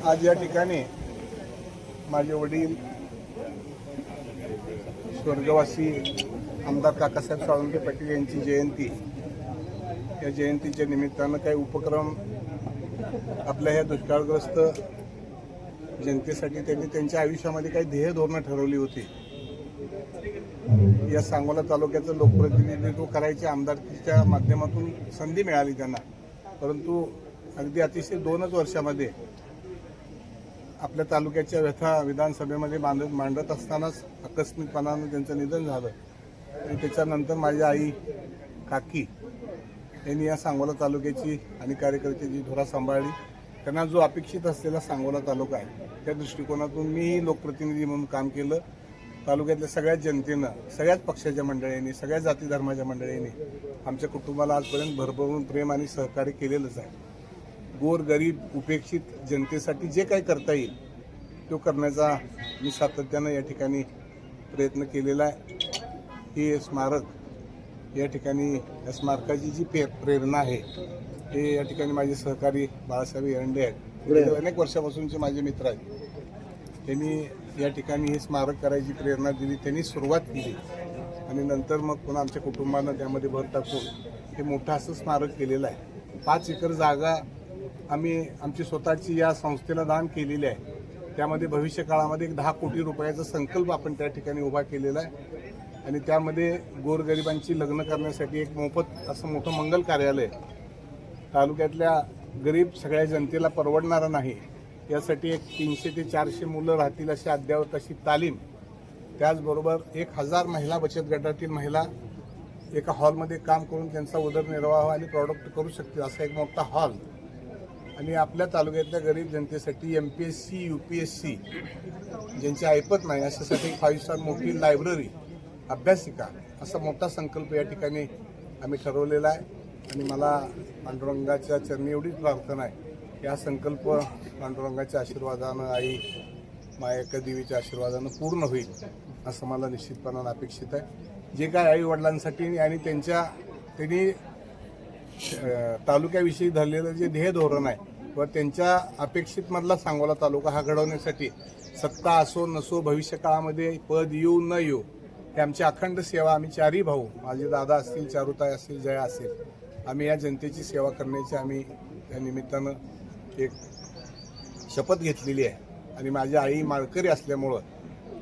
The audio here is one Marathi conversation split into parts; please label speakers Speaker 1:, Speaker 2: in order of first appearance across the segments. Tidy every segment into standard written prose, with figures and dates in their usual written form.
Speaker 1: आज या ठिकाणी माझे वडील स्वर्गवासी आमदार काकासाहेब साळुंखे पाटील यांची जयंती, या जयंतीच्या निमित्तानं काही उपक्रम आपल्या ह्या दुष्काळग्रस्त जनतेसाठी त्यांनी त्यांच्या आयुष्यामध्ये काही ध्येय धोरणं ठरवली होती. या सांगोला तालुक्याचं लोकप्रतिनिधित्व करायची आमदारकीच्या माध्यमातून संधी मिळाली त्यांना, परंतु अगदी अतिशय 2च वर्षामध्ये आपल्या तालुक्याच्या व्यथा विधानसभेमध्ये मांडत असतानाच आकस्मिकपणानं त्यांचं निधन झालं. आणि त्याच्यानंतर माझी आई काकी यांनी या सांगोला तालुक्याची आणि कार्यकर्त्याची धुरा सांभाळली. त्यांना जो अपेक्षित असलेला सांगोला तालुका आहे त्या दृष्टिकोनातून मी लोकप्रतिनिधी म्हणून काम केलं. तालुक्यातल्या सगळ्याच जनतेनं, सगळ्याच पक्षाच्या मंडळींनी, सगळ्या जाती धर्माच्या मंडळींनी आमच्या कुटुंबाला आजपर्यंत भरभरून प्रेम आणि सहकार्य केलेलंच आहे. गोर गरीब उपेक्षित जनतेसाठी जे काही करता येईल तो करण्याचा मी सातत्यानं या ठिकाणी प्रयत्न केलेला आहे. हे स्मारक या ठिकाणी, या स्मारकाची जी प्रेरणा आहे हे या ठिकाणी माझे सहकारी बाळासाहेब एरंडे आहेत, अनेक वर्षापासूनचे माझे मित्र आहेत. त्यांनी या ठिकाणी हे स्मारक करायची प्रेरणा दिली, त्यांनी सुरुवात केली आणि नंतर मग पुन्हा आमच्या कुटुंबानं त्यामध्ये भर टाकून हे मोठं असं स्मारक केलेलं आहे. 5 एकर जागा आम्ही आमची स्वतःची या संस्थेला दान केलेली आहे. त्यामध्ये भविष्य काळामध्ये 10 कोटी रुपयाचा संकल्प आपण त्या ठिकाणी उभा केलेला आहे आणि त्यामध्ये गोरगरिबांची लग्न करण्यासाठी एक मोफत असं मोठं मंगल कार्यालय, तालुक्यातल्या गरीब सगळ्या जनतेला परवडणारं नाही यासाठी एक 300 ते 400 मुलं राहतील अशी अद्ययावत अशी तालीम, त्याचबरोबर 1000 महिला बचत गटातील महिला एका हॉलमध्ये काम करून त्यांचा उदरनिर्वाह आणि प्रॉडक्ट करू शकतील असा एक मोठा हॉल, आणि आपल्या तालुक्यातल्या गरीब जनतेसाठी MPSC UPSC ज्यांची ऐपत नाही अशासाठी 5 स्टार मोठी लायब्ररी, अभ्यासिका असा मोठा संकल्प या ठिकाणी आम्ही ठरवलेला आहे. आणि मला पांडुरंगाच्या चरणी एवढीच प्रार्थना आहे, या संकल्प पांडुरंगाच्या आशीर्वादानं, आई मायेका देवीच्या आशीर्वादानं पूर्ण होईल असं मला निश्चितपणानं अपेक्षित आहे. जे काय आई वडिलांसाठी आणि त्यांनी तालुक्याविषयी धरलेलं जे ध्येय धोरण आहे व त्यांच्या अपेक्षितमधला सांगोला तालुका हा घडवण्यासाठी सत्ता असो नसो, भविष्य काळामध्ये पद येऊ न येऊ, हे आमची अखंड सेवा, आम्ही 4ही भाऊ, माझे दादा असतील, चारुताई असतील, जया असेल, आम्ही या जनतेची सेवा करण्याची आम्ही या निमित्तानं एक शपथ घेतलेली आहे. आणि माझ्या आई माळकरी असल्यामुळं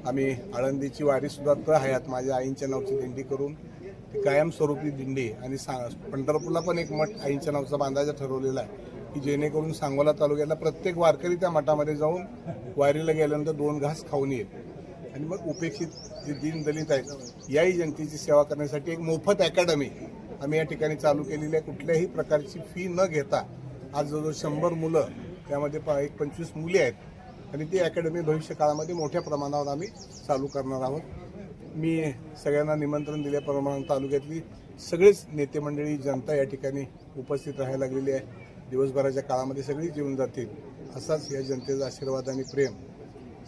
Speaker 1: आम्ही आळंदीची वारीसुद्धा हयात माझ्या आईंच्या नावची दिंडी करून ती कायमस्वरूपी दिंडी, आणि पंढरपूरला पण एक मठ आईंच्या नावचा बांधायचा ठरवलेला आहे की जेणेकरून सांगोला तालुक्याला प्रत्येक वारकरी त्या मठामध्ये जाऊन वारीला गेल्यानंतर 2 घास खाऊन येईल. आणि मग उपेक्षित जे दीनदलित आहेत याही जनतेची सेवा करण्यासाठी एक मोफत अकॅडमी आम्ही या ठिकाणी चालू केलेली आहे. कुठल्याही प्रकारची फी न घेता आज जवळजवळ 100 मुलं, त्यामध्ये 25 मुली आहेत आणि ती अकॅडमी भविष्य काळामध्ये मोठ्या प्रमाणावर आम्ही चालू करणार आहोत. मी सगळ्यांना निमंत्रण दिल्याप्रमाणे तालुक्यातली सगळीच नेते मंडळी, जनता या ठिकाणी उपस्थित राहायला लागलेली आहे. दिवसभराच्या काळामध्ये सगळीच येऊन जातील. असाच या जनतेचा आशीर्वाद आणि प्रेम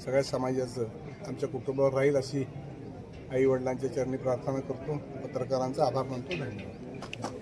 Speaker 1: सगळ्या समाजाचं आमच्या कुटुंबावर राहील अशी आई वडिलांच्या चरणी प्रार्थना करतो. पत्रकारांचा आभार मानतो. धन्यवाद.